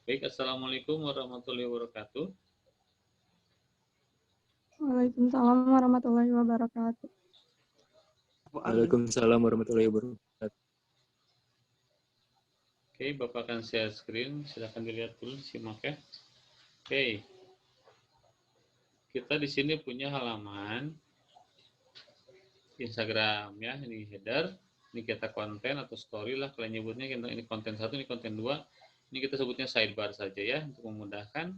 Baik, Assalamualaikum warahmatullahi wabarakatuh. Waalaikumsalam warahmatullahi wabarakatuh. Waalaikumsalam warahmatullahi wabarakatuh. Oke, Bapak akan share screen. Silahkan dilihat dulu, disimak ya. Oke, kita di sini punya halaman Instagram ya. Ini header, ini kita konten atau story lah kalian nyebutnya. Ini konten 1, ini konten 2. Ini kita sebutnya sidebar saja ya untuk memudahkan.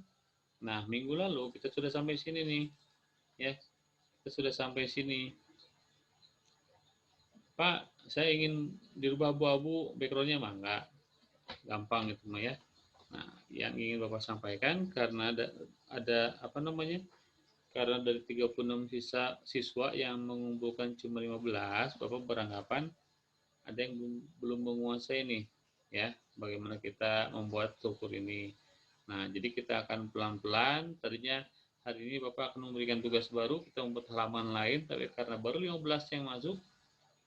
Nah, minggu lalu kita sudah sampai sini nih. Ya, kita sudah sampai sini. Pak, saya ingin dirubah abu-abu backgroundnya mah enggak. Gampang itu mah ya. Nah, yang ingin Bapak sampaikan karena ada apa namanya? Karena dari 36 siswa yang mengumpulkan cuma 15, Bapak beranggapan ada yang belum menguasai nih, ya, bagaimana kita membuat struktur ini. Nah, jadi kita akan pelan-pelan, tadinya hari ini Bapak akan memberikan tugas baru, kita membuat halaman lain, tapi karena baru 15 yang masuk,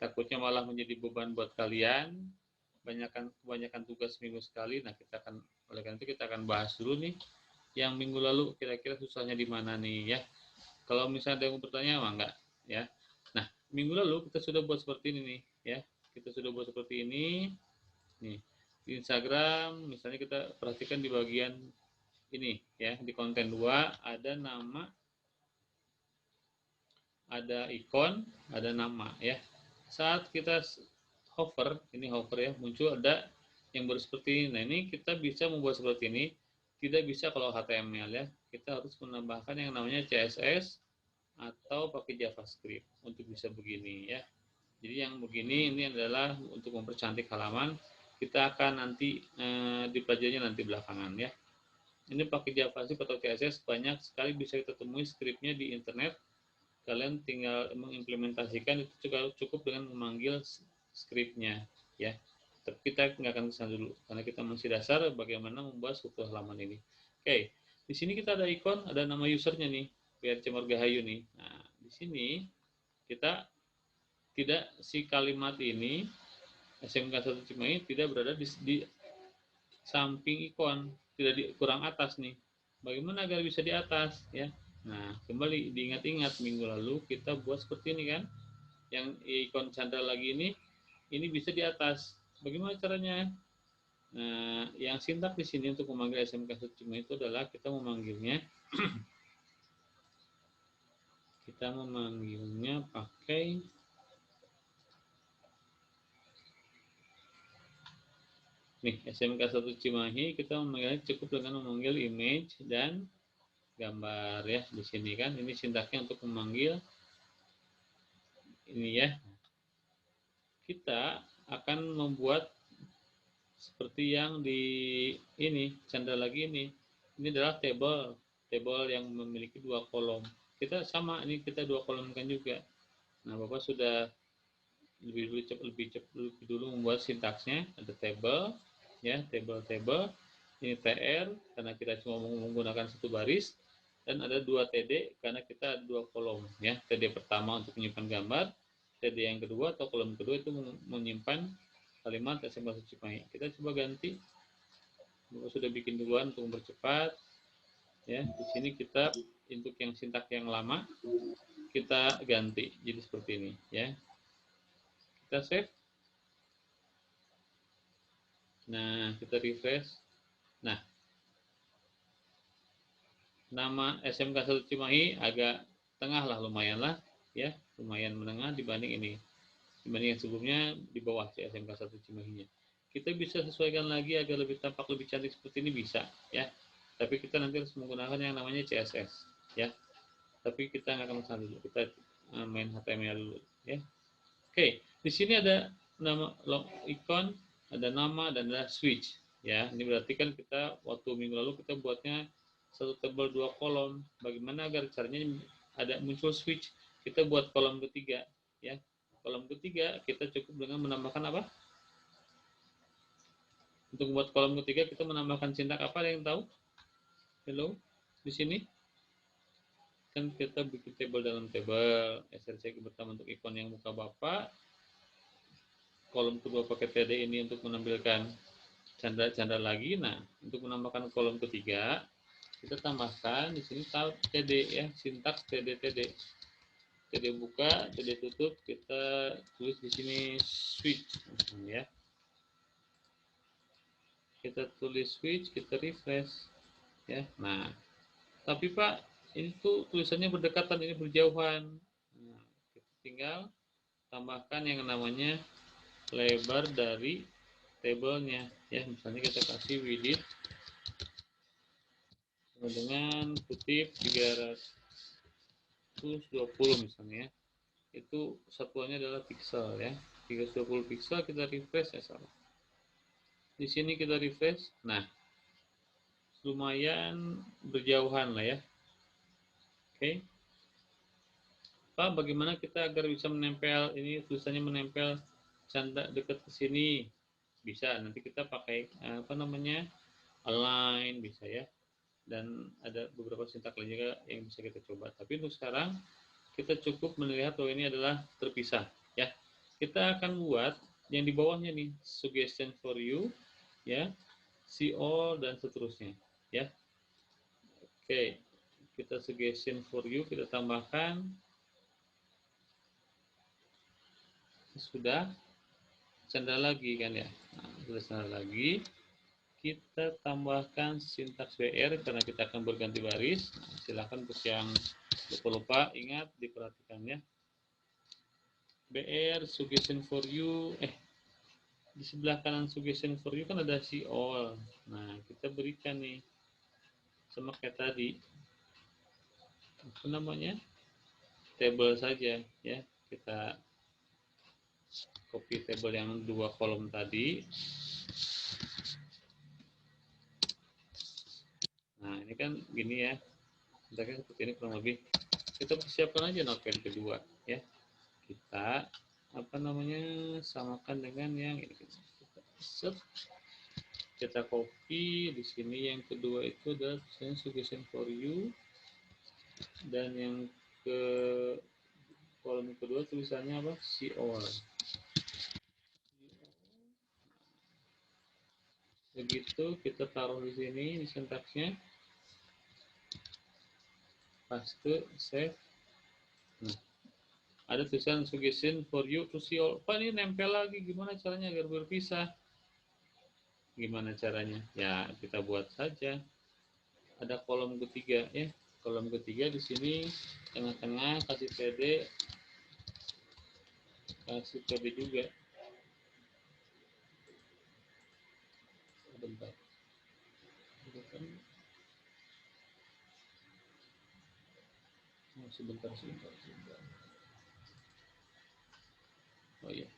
takutnya malah menjadi beban buat kalian, kebanyakan tugas minggu sekali. Nah, oleh karena itu kita akan bahas dulu nih yang minggu lalu kira-kira susahnya di mana nih ya. Kalau misalnya ada yang bertanya mah enggak ya. Nah, minggu lalu kita sudah buat seperti ini nih ya. Kita sudah buat seperti ini nih. Di Instagram misalnya kita perhatikan di bagian ini ya, di konten 2 ada nama, ada ikon, ada nama ya. Saat kita hover, ini hover ya, muncul ada yang baru seperti ini. Nah, ini kita bisa membuat seperti ini. Tidak bisa kalau HTML ya. Kita harus menambahkan yang namanya CSS atau pakai JavaScript untuk bisa begini ya. Jadi yang begini ini adalah untuk mempercantik halaman. Kita akan nanti dipelajarinya nanti belakangan ya. Ini pakai JavaScript atau CSS banyak sekali bisa kita temui skripnya di internet. Kalian tinggal mengimplementasikan, itu cukup dengan memanggil skripnya ya. Tapi kita nggak akan kesana dulu karena kita masih dasar bagaimana membuat struktur halaman ini. Oke, di sini kita ada ikon, ada nama usernya nih, BRC Margahayu nih. Nah, di sini kita tidak, si kalimat ini SMK 1 Cimahi tidak berada di samping ikon, tidak di kurang atas nih. Bagaimana agar bisa di atas ya? Nah, kembali diingat-ingat minggu lalu kita buat seperti ini kan? Yang ikon chandra lagi ini bisa di atas. Bagaimana caranya? Nah, yang sintak di sini untuk memanggil SMK 1 Cimahi itu adalah kita memanggilnya pakai nih, SMK 1 Cimahi kita memanggilnya cukup dengan memanggil image dan gambar ya. Di sini kan ini sintaknya untuk memanggil ini ya. Kita akan membuat seperti yang di ini canda lagi ini. Ini adalah table yang memiliki 2 kolom. Kita sama, ini kita 2 kolomkan juga. Nah, Bapak sudah lebih dulu membuat sintaksnya. Ada table ya, table ini TR karena kita cuma menggunakan satu baris, dan ada 2 TD karena kita ada 2 kolom ya. TD pertama untuk menyimpan gambar, TD yang kedua atau kolom kedua itu menyimpan kalimat SMK 1 Cimahi. Kita coba ganti. Bapak sudah bikin duluan untuk mempercepat ya. Di sini kita untuk yang sintak yang lama kita ganti jadi seperti ini ya. Kita save. Nah, kita refresh. Nah, nama SMK 1 Cimahi agak tengah lah, lumayan lah ya, lumayan menengah dibanding ini. Dibanding yang sebelumnya di bawah SMK 1 Cimahi-nya. Kita bisa sesuaikan lagi agar lebih tampak lebih cantik seperti ini bisa ya. Tapi kita nanti harus menggunakan yang namanya CSS ya. Tapi kita nggak akan kesana dulu. Kita main HTML dulu ya. Oke, di sini ada nama ikon, ada nama dan ada switch ya. Ini berarti kan kita waktu minggu lalu kita buatnya satu table 2 kolom. Bagaimana agar caranya ada muncul switch? Kita buat kolom ketiga ya. Kolom ketiga kita cukup dengan menambahkan apa? Untuk membuat kolom ketiga kita menambahkan sintak apa, ada yang tahu? Hello, di sini kan kita bikin table dalam table. SRC pertama untuk ikon yang muka Bapak, kolom kedua pakai TD ini untuk menampilkan canda lagi. Nah, untuk menambahkan kolom ketiga, kita tambahkan di sini TD ya, sintaks TD buka, TD tutup, kita tulis di sini switch ya. Kita tulis switch, kita refresh ya. Nah, tapi Pak, ini tuh tulisannya berdekatan, ini berjauhan. Nah, kita tinggal tambahkan yang namanya lebar dari tabelnya ya. Misalnya kita kasih width dengan kutip 320 misalnya. Itu satuannya adalah pixel ya. 320 pixel, kita refresh ya salah. Di sini kita refresh. Nah, lumayan berjauhan lah ya. Oke. Pak, bagaimana kita agar bisa menempel ini, tulisannya menempel canda dekat ke sini? Bisa, nanti kita pakai apa namanya? Align bisa ya. Dan ada beberapa sintak lain juga yang bisa kita coba. Tapi untuk sekarang kita cukup melihat bahwa ini adalah terpisah ya. Kita akan buat yang di bawahnya nih, suggestion for you ya, see all dan seterusnya ya. Oke, kita suggestion for you, kita tambahkan. Sudah canda lagi kan ya. Nah, sudah canda lagi, kita tambahkan sintaks BR karena kita akan berganti baris. Nah, silakan untuk yang lupa-lupa ingat diperhatikan ya. BR suggestion for you, di sebelah kanan suggestion for you kan ada see all. Nah, kita berikan nih sama kayak tadi, apa namanya, table saja ya. Kita copy table yang 2 kolom tadi. Nah, ini kan gini ya, misalkan seperti ini kurang lebih. Kita persiapkan aja notepad kedua ya. Kita apa namanya, samakan dengan yang ini. Kita copy di sini, yang kedua itu adalah suggestion for you, dan yang ke kolom kedua tulisannya apa, see all. Begitu kita taruh di sini di sintaksnya, paste, save. Nah, ada tulisan suggestion for you to see all. Pak, ini nempel lagi, gimana caranya agar berpisah? Gimana caranya? Ya, kita buat saja. Ada kolom ketiga ya. Kolom ketiga di sini tengah-tengah kasih PD, kasih PD juga. Bentar. Sebentar. Oh iya.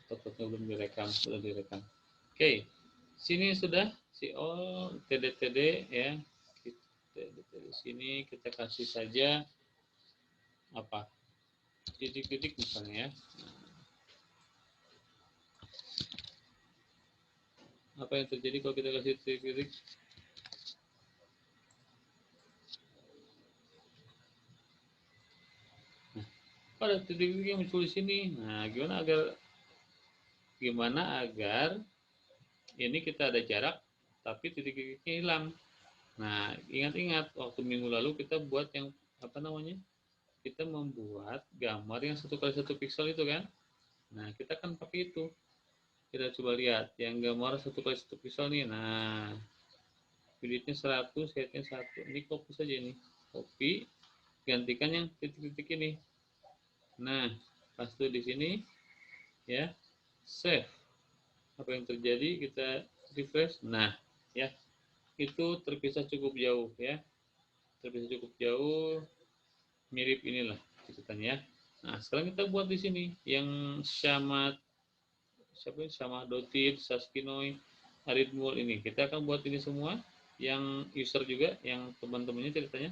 Takutnya belum direkam, sudah direkam. Oke, sini sudah si TD ya. TD sini kita kasih saja apa, titik-titik misalnya ya. Apa yang terjadi kalau kita kasih titik-titik? Nah, pada titik-titik yang muncul di sini. Nah, gimana agar ini kita ada jarak tapi titik-titiknya hilang. Nah, ingat-ingat waktu minggu lalu kita buat yang apa namanya? Kita membuat gambar yang 1x1 pixel itu kan. Nah, kita kan pakai itu. Kita coba lihat yang gambar 1x1 pixel nih. Nah, widthnya 100, heightnya 1. Ini copy saja ini. Copy, gantikan yang titik-titik ini. Nah, paste di sini ya. Save. Apa yang terjadi? Kita refresh. Nah, ya. Itu terpisah cukup jauh ya. Terpisah cukup jauh, mirip inilah ceritanya. Nah, sekarang kita buat di sini yang sama Dotit, Saskinoi, Aritmul ini. Kita akan buat ini semua yang user juga, yang teman-temannya ceritanya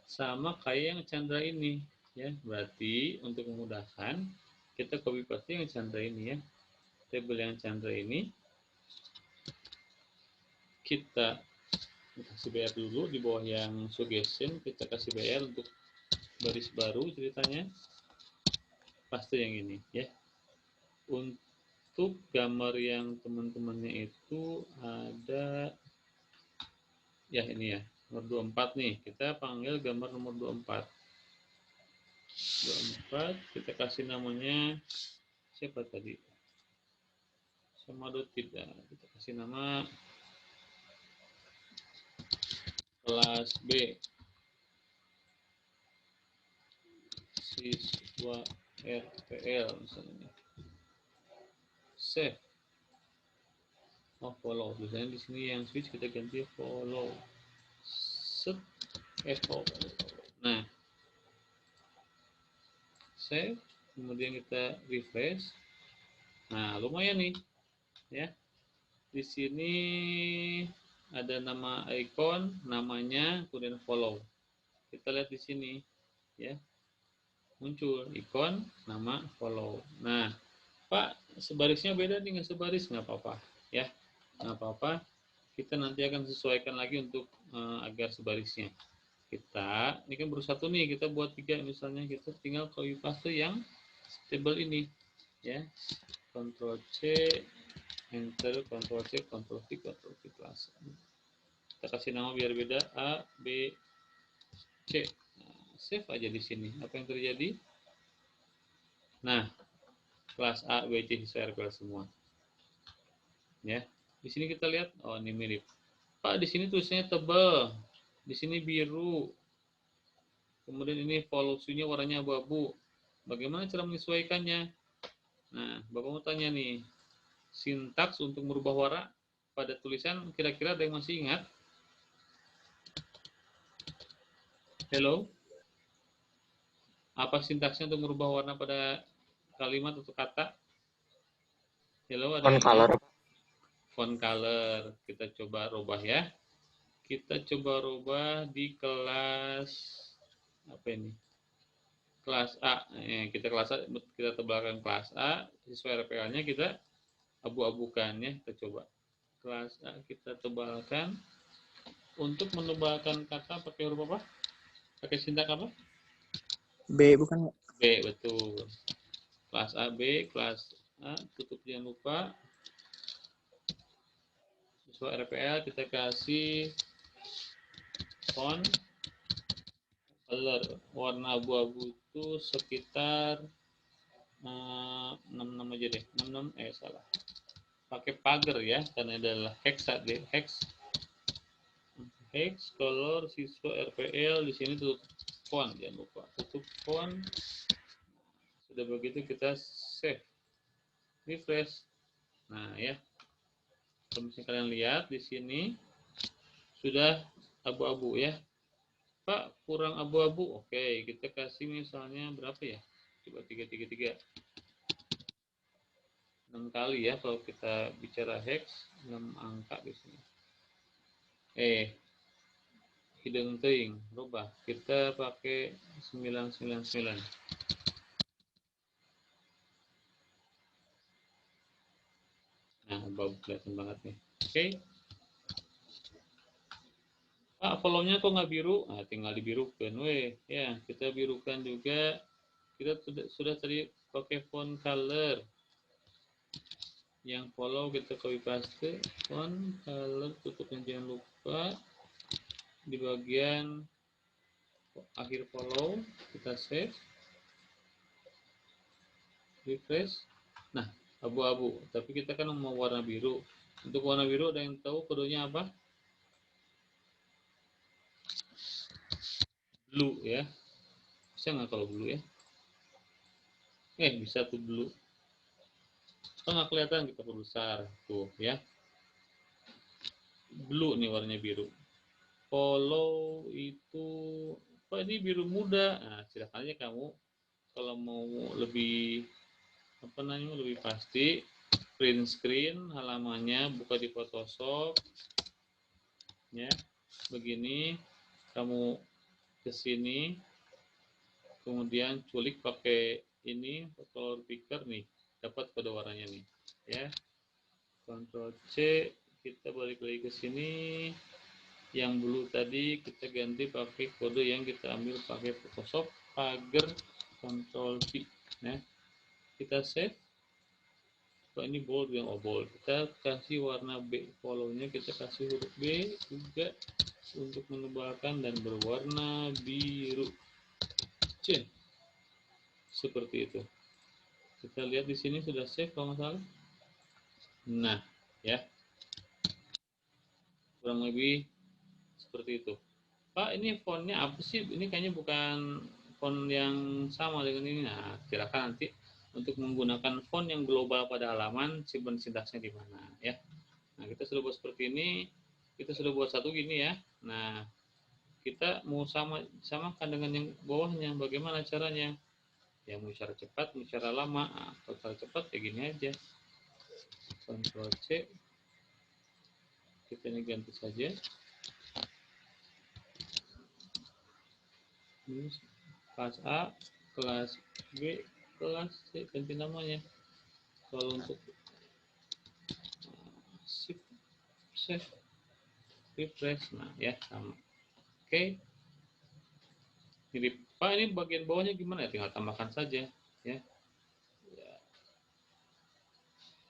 sama kayak yang Chandra ini ya. Berarti untuk memudahkan kita copy paste yang Chandra ini ya. Tabel yang Chandra ini kita kasih BR dulu di bawah yang suggestion, kita kasih BR untuk baris baru ceritanya, paste yang ini ya. untuk gambar yang teman-temannya itu ada, ya ini ya, nomor 24 nih. Kita panggil gambar nomor 24. 24, kita kasih namanya, siapa tadi? Sama tidak. Kita kasih nama kelas B. Siswa RPL misalnya. Save. Oh, follow. Biasanya di sini yang switch kita ganti follow. Set. Follow. Nah, save. Kemudian kita refresh. Nah, lumayan nih, ya. Di sini ada nama icon, namanya, kemudian follow. Kita lihat di sini, ya. Muncul ikon, nama, follow. Nah, Pak, sebarisnya beda nih, nggak sebaris, nggak apa-apa, ya. Nggak apa-apa. Kita nanti akan sesuaikan lagi untuk agar sebarisnya. Kita, ini kan baru satu nih, kita buat 3 misalnya, kita tinggal copy paste yang table ini, ya. Ctrl C, enter, Ctrl C, Ctrl V, Ctrl V plus. Kita kasih nama biar beda, A, B, C. Nah, save aja di sini. Apa yang terjadi? Nah, kelas A, B, C siswa RPL semua. Ya, di sini kita lihat, oh ini mirip. Pak, di sini tulisannya tebal, di sini biru. Kemudian ini volusinya warnanya abu-abu. Bagaimana cara menyesuaikannya? Nah, Bapak mau tanya nih, sintaks untuk merubah warna pada tulisan, kira-kira ada yang masih ingat? Hello? Apa sintaksnya untuk merubah warna pada kalimat atau kata? Hello, ada On yang color. ingat? Font color. Kita coba rubah ya. Kita coba rubah di kelas apa ini? Kelas A. Kita kelas A, kita tebalkan kelas A. Siswa RPL-nya kita abu-abukan ya. Kita coba. Kelas A kita tebalkan. Untuk menebalkan kata pakai huruf apa? Pakai sintak apa? B bukan? B, betul. Kelas A, B, kelas A, tutup jangan lupa. Siswa RPL kita kasih font color warna abu-abu itu sekitar 66 aja deh. 66 salah. Pakai pagar ya karena adalah hex color siswa RPL di sini tutup font jangan lupa. Tutup font. Sudah begitu kita save. Refresh. Nah, ya. Kalau misalnya kalian lihat di sini sudah abu-abu ya. Pak, kurang abu-abu. Oke, kita kasih misalnya berapa ya? Coba 333. 6 kali ya kalau kita bicara hex, 6 angka di sini. Hidung teing, rubah. Kita pakai 999. Nah, abu-abu kelihatan banget nih. Oke. Pak, follow-nya kok nggak biru? Nah, tinggal dibirukan. Ya, kita birukan juga. Kita sudah tadi pakai font color. Yang follow kita copy paste. Font color, tutupnya jangan lupa. Di bagian akhir follow, kita save. Refresh. Nah, abu-abu. Tapi kita kan mau warna biru. Untuk warna biru ada yang tahu kodenya apa? Blue ya. Bisa nggak kalau blue ya? Bisa tuh blue. Kalau nggak kelihatan kita perbesar tuh ya. Blue nih warnanya biru. Follow itu apa ini biru muda. Nah, silakan aja kamu kalau mau lebih apa namanya lebih pasti print screen halamannya buka di Photoshop ya. Begini kamu ke sini kemudian culik pakai ini color picker nih dapat kode warnanya nih ya. Ctrl C kita balik lagi ke sini yang blue tadi kita ganti pakai kode yang kita ambil pakai Photoshop pagar Ctrl V ya. Kita save Pak ini bold yang bold. Kita kasih warna B, follow-nya kita kasih huruf B juga untuk menebalkan dan berwarna biru. C. Seperti itu. Kita lihat di sini sudah save kalau nggak salah. Nah, ya. Kurang lebih seperti itu. Pak, ini fontnya apa sih? Ini kayaknya bukan font yang sama dengan ini. Nah, silakan nanti untuk menggunakan font yang global pada halaman, simpan sintaksnya di mana ya. Nah, kita sudah buat seperti ini. Kita sudah buat satu gini ya. Nah, kita mau samakan dengan yang bawahnya. Bagaimana caranya? Ya, mau cara cepat, mau cara lama. Nah, kalau cara cepat kayak gini aja. Ctrl C. Kita ini ganti saja. Ini kelas A, kelas B, kelas C, ganti namanya. Kalau untuk shift, save, refresh, nah ya sama. Oke, jadi Pak ini bagian bawahnya gimana ya? Tinggal tambahkan saja ya.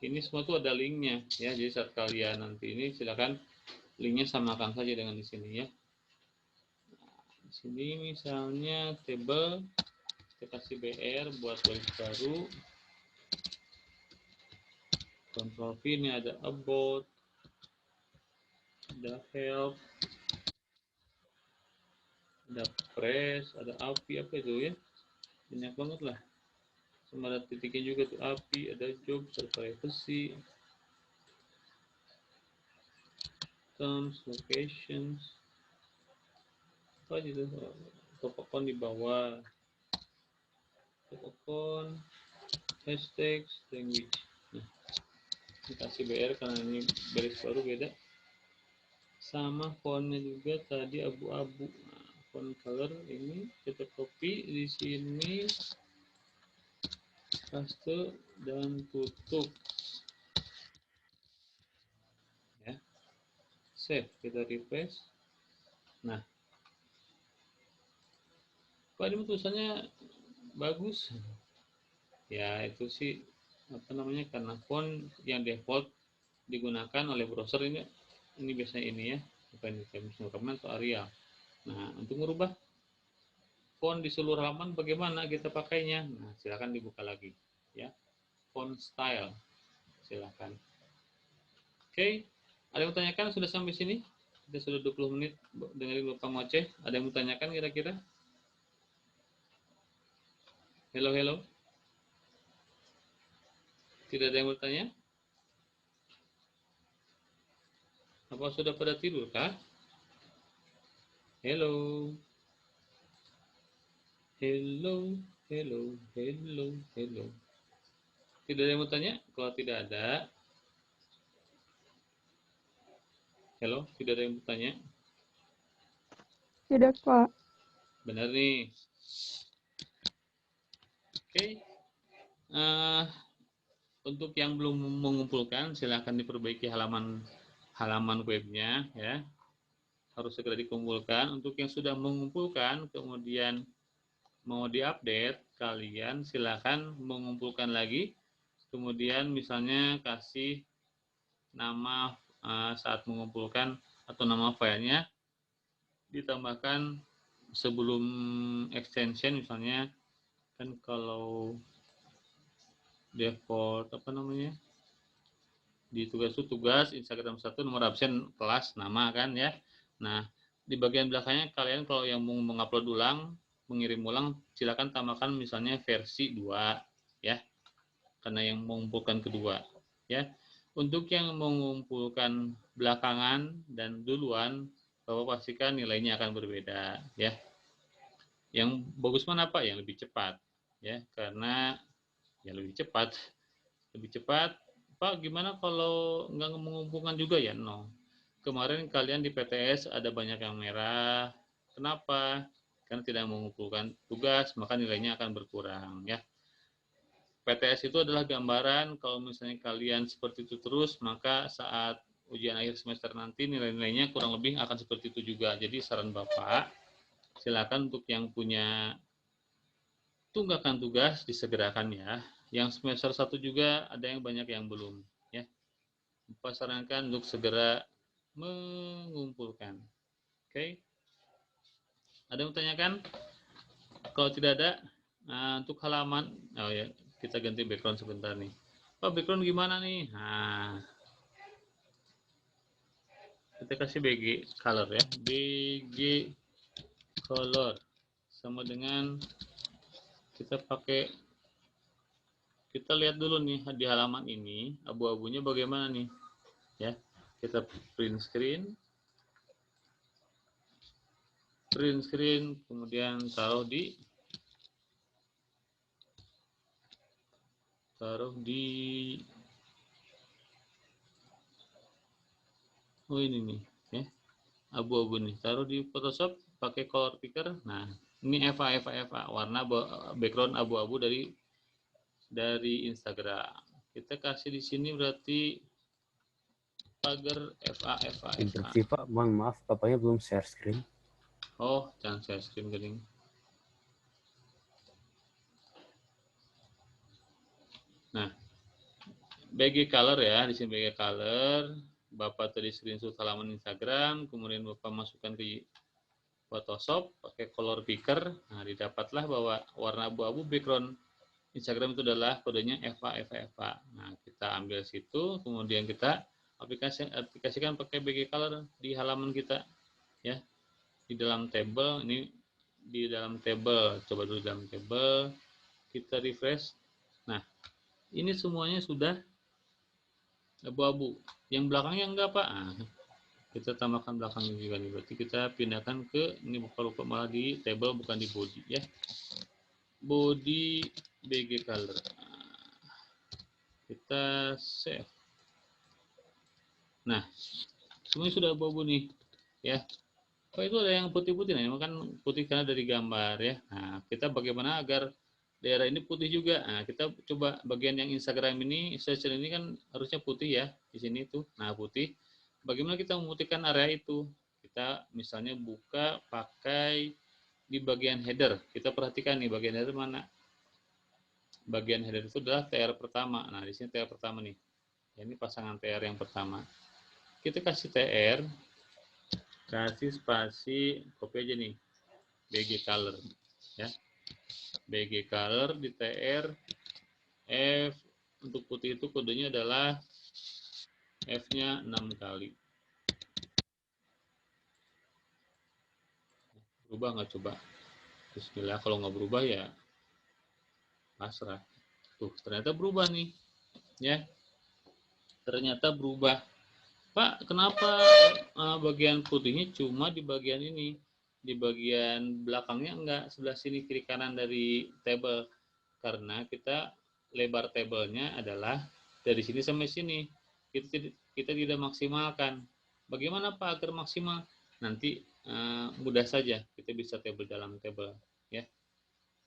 Ini semua tuh ada linknya ya. Jadi saat kalian nanti ini silakan linknya samakan saja dengan di sini ya. Di sini misalnya table, kita kasih BR buat baris baru. Ctrl V, ini ada about, ada help, ada press, ada API, apa itu ya, banyak banget lah. Sama ada titiknya juga tuh, API, ada job, ada privacy, terms, locations, apa gitu, top account di bawah, top account, hashtags, language. Nah, dikasih BR karena ini baris baru beda. Sama fontnya juga tadi abu-abu. Nah, font color ini kita copy di sini, paste dan tutup ya. Save, kita refresh. Nah, kok ini tulisannya bagus ya, itu sih apa namanya, karena font yang default digunakan oleh browser ini biasanya ini ya, bukan Times New Roman atau Arial. Nah, untuk merubah font di seluruh halaman bagaimana kita pakainya? Nah, silakan dibuka lagi ya, font style, silakan. Oke, ada yang bertanyakan sudah sampai sini? Kita sudah 20 menit dengerin Bapak ngoceh. Ada yang bertanyakan kira-kira? Hello, hello. Tidak ada yang bertanya? Apa sudah pada tidur kah? Hello. Hello, hello, hello, hello. Tidak ada yang bertanya? Kalau tidak ada, hello, tidak ada yang bertanya? Tidak, Pak. Benar nih. Oke. Untuk yang belum mengumpulkan, silahkan diperbaiki halaman webnya ya. Harus segera dikumpulkan. Untuk yang sudah mengumpulkan, kemudian mau diupdate, kalian silahkan mengumpulkan lagi. Kemudian misalnya kasih nama saat mengumpulkan atau nama filenya ditambahkan sebelum extension, misalnya kan kalau default apa namanya di tugas itu tugas Instagram 1 nomor absen kelas nama kan ya. Nah, di bagian belakangnya kalian kalau yang mau mengupload ulang, mengirim ulang, silakan tambahkan misalnya versi 2 ya, karena yang mengumpulkan kedua ya. Untuk yang mengumpulkan belakangan dan duluan, Bapak pastikan nilainya akan berbeda ya. Yang bagus mana Pak? Yang lebih cepat ya, karena ya lebih cepat. Lebih cepat. Pak, gimana kalau nggak mengumpulkan juga ya? No. Kemarin kalian di PTS ada banyak yang merah. Kenapa? Karena tidak mengumpulkan tugas, maka nilainya akan berkurang ya. PTS itu adalah gambaran kalau misalnya kalian seperti itu terus, maka saat ujian akhir semester nanti nilai-nilainya kurang lebih akan seperti itu juga. Jadi saran Bapak, silakan untuk yang punya tunggakan tugas disegerakan ya. Yang semester 1 juga ada yang banyak yang belum, ya. Bapak sarankan untuk segera mengumpulkan. Oke. Ada yang bertanyakan? Kalau tidak ada, untuk halaman, oh ya, kita ganti background sebentar nih. Pak, background gimana nih? Nah, kita kasih BG color ya. BG color sama dengan kita pakai, kita lihat dulu nih di halaman ini abu-abunya bagaimana nih, ya. Kita print screen, kemudian taruh di oh ini nih, ya, abu-abu nih, taruh di Photoshop pakai color picker. Nah, ini Eva warna background abu-abu dari Instagram. Kita kasih di sini berarti pagar Eva. Berarti Pak, mohon maaf, bapaknya belum share screen. Oh, jangan share screen gini. Nah, BG color ya, di sini BG color. Bapak tadi screenshot halaman Instagram, kemudian Bapak masukkan ke Photoshop pakai color picker. Nah, didapatlah bahwa warna abu-abu background Instagram itu adalah kodenya Eva. Nah, kita ambil situ, kemudian kita aplikasikan pakai BG color di halaman kita, ya. Di dalam table ini, coba dulu dalam table, kita refresh. Nah, ini semuanya sudah abu-abu. Yang belakangnya enggak, Pak. Nah, kita tambahkan belakangnya juga nih. Berarti kita pindahkan ke, ini lupa malah di table bukan di body, ya. Body BG color. Kita save. Nah, semuanya sudah abu-abu nih, ya. Oh, itu ada yang putih-putih, nah, kan putih karena dari gambar, ya. Nah, kita bagaimana agar daerah ini putih juga. Nah, kita coba bagian yang Instagram ini, search ini kan harusnya putih ya, di sini tuh. Nah, putih. Bagaimana kita memutihkan area itu? Kita misalnya buka pakai di bagian header. Kita perhatikan nih bagian header mana? Bagian header itu adalah TR pertama. Nah, di sini TR pertama nih. Ini pasangan TR yang pertama. Kita kasih TR, kasih spasi, copy aja nih, BG color, ya. BG color di TR F, untuk putih itu kodenya adalah F-nya 6 kali. Berubah nggak coba? Bismillah, kalau nggak berubah ya pasrah. Tuh, ternyata berubah nih, ya. Ternyata berubah. Pak, kenapa bagian putihnya cuma di bagian ini? Di bagian belakangnya enggak, sebelah sini kiri kanan dari table. Karena kita lebar tablenya adalah dari sini sampai sini. Kita tidak maksimalkan. Bagaimana Pak agar maksimal? Nanti mudah saja, kita bisa table dalam table, ya.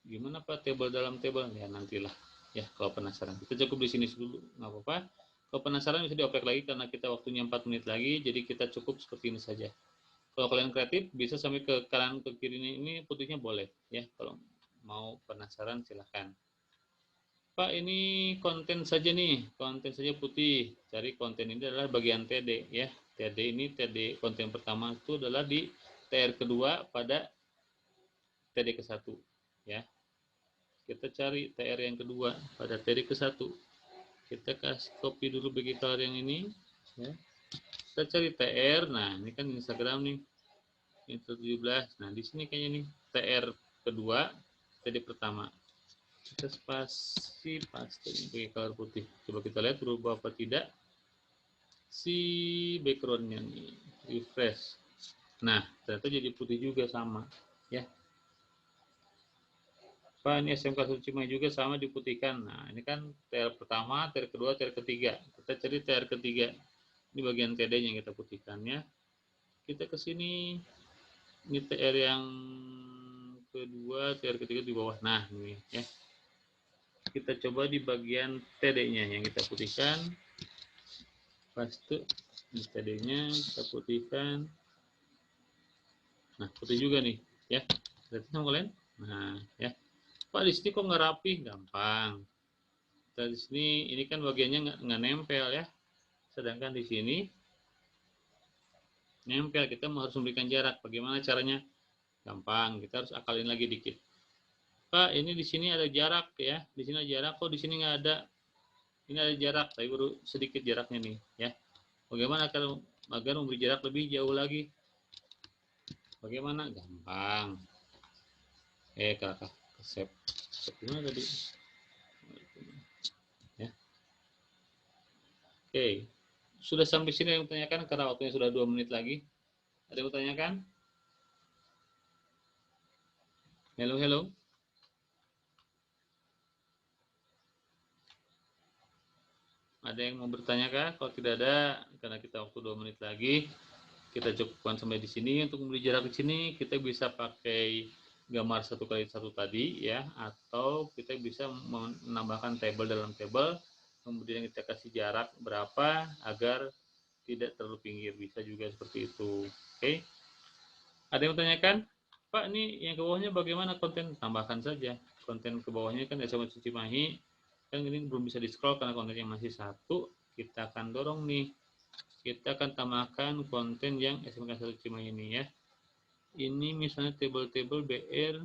Gimana Pak table dalam table? Ya nantilah, ya, kalau penasaran. Kita cukup di sini dulu, nggak apa-apa. Kalau penasaran bisa dioprek lagi karena kita waktunya 4 menit lagi, jadi kita cukup seperti ini saja. Kalau kalian kreatif bisa sampai ke kanan ke kiri ini putihnya boleh, ya. Kalau mau penasaran silahkan. Pak, ini konten saja nih, konten saja putih. Cari konten ini adalah bagian TD, ya. TD ini TD konten pertama itu adalah di TR kedua pada TD ke-1, ya. Kita cari TR yang kedua pada TD ke-1. Kita kasih copy dulu bagi color yang ini, ya. Kita cari TR. Nah, ini kan Instagram nih. Ini 17. Nah, di sini kayaknya nih TR kedua, TD pertama. Kita paste bagi color putih. Coba kita lihat berubah apa tidak si backgroundnya nih. Refresh. Nah, ternyata jadi putih juga sama, ya. Pak, ini SMK Sucimai juga sama diputihkan. Nah, ini kan TR pertama, TR kedua, TR ketiga. Kita cari TR ketiga. Ini bagian TD-nya yang kita putihkan, ya. Kita ke sini. Ini TR yang kedua, TR ketiga di bawah. Nah, ini, ya. Kita coba di bagian TD-nya yang kita putihkan. Paste di TD-nya kita putihkan. Nah, putih juga nih, ya. Lihat sama kalian. Nah, ya. Pak, di sini kok nggak rapi? Gampang. Kita di sini, ini kan bagiannya nggak nempel ya. Sedangkan di sini nempel, kita harus memberikan jarak. Bagaimana caranya? Gampang, kita harus akalin lagi dikit. Pak, ini di sini ada jarak ya. Di sini ada jarak, kok di sini nggak ada. Ini ada jarak, tapi baru sedikit jaraknya nih ya. Bagaimana agar memberi jarak lebih jauh lagi? Bagaimana? Gampang. Kakak save. Gimana tadi? Ya. Oke. Sudah sampai sini yang bertanyakan karena waktunya sudah 2 menit lagi. Ada yang bertanyakan? Halo, halo. Ada yang mau bertanya kah? Kalau tidak ada, karena kita waktu 2 menit lagi, kita cukupkan sampai di sini. Untuk memberi jarak di sini, kita bisa pakai gambar 1x1 tadi ya, atau kita bisa menambahkan tabel dalam tabel, kemudian kita kasih jarak berapa agar tidak terlalu pinggir, bisa juga seperti itu. Oke. Ada yang bertanyakan? Pak, ini yang ke bawahnya bagaimana konten? Tambahkan saja. Konten ke bawahnya kan SMA Cimahi, kan ini belum bisa di scroll karena kontennya masih 1. Kita akan dorong nih, kita akan tambahkan konten yang SMK 1 Cimahi ini ya. Ini misalnya table-table BR,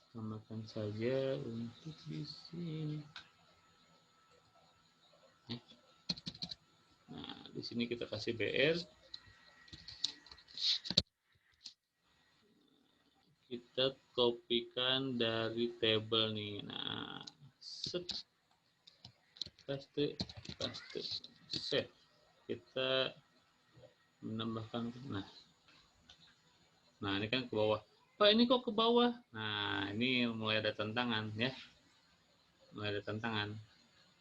tambahkan saja untuk di sini. Nah, di sini kita kasih BR. Kita kopikan dari table nih. Nah, set, paste, save. Kita menambahkan, nah ini kan ke bawah. Pak, ini kok ke bawah? Nah, ini mulai ada tantangan ya. Mulai ada tantangan.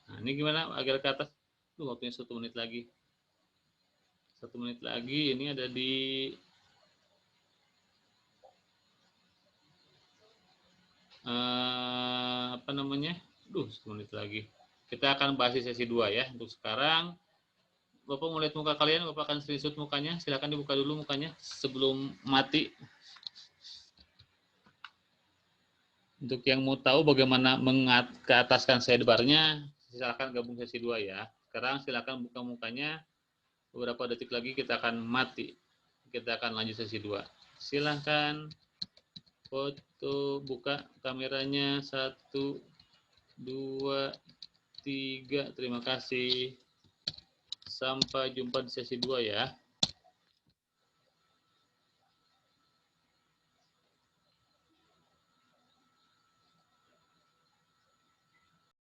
Nah, ini gimana agar ke atas? Waktunya 1 menit lagi. 1 menit lagi, ini ada di apa namanya? 1 menit lagi. Kita akan bahas di sesi 2 ya. Untuk sekarang, Bapak mau lihat muka kalian, Bapak akan screenshot mukanya. Silakan dibuka dulu mukanya sebelum mati. Untuk yang mau tahu bagaimana mengataskan sidebar-nya, silakan gabung sesi 2 ya. Sekarang silakan buka mukanya. Beberapa detik lagi kita akan mati. Kita akan lanjut sesi 2. Silakan foto, buka kameranya. 1, 2, 3. Terima kasih. Sampai jumpa di sesi 2 ya.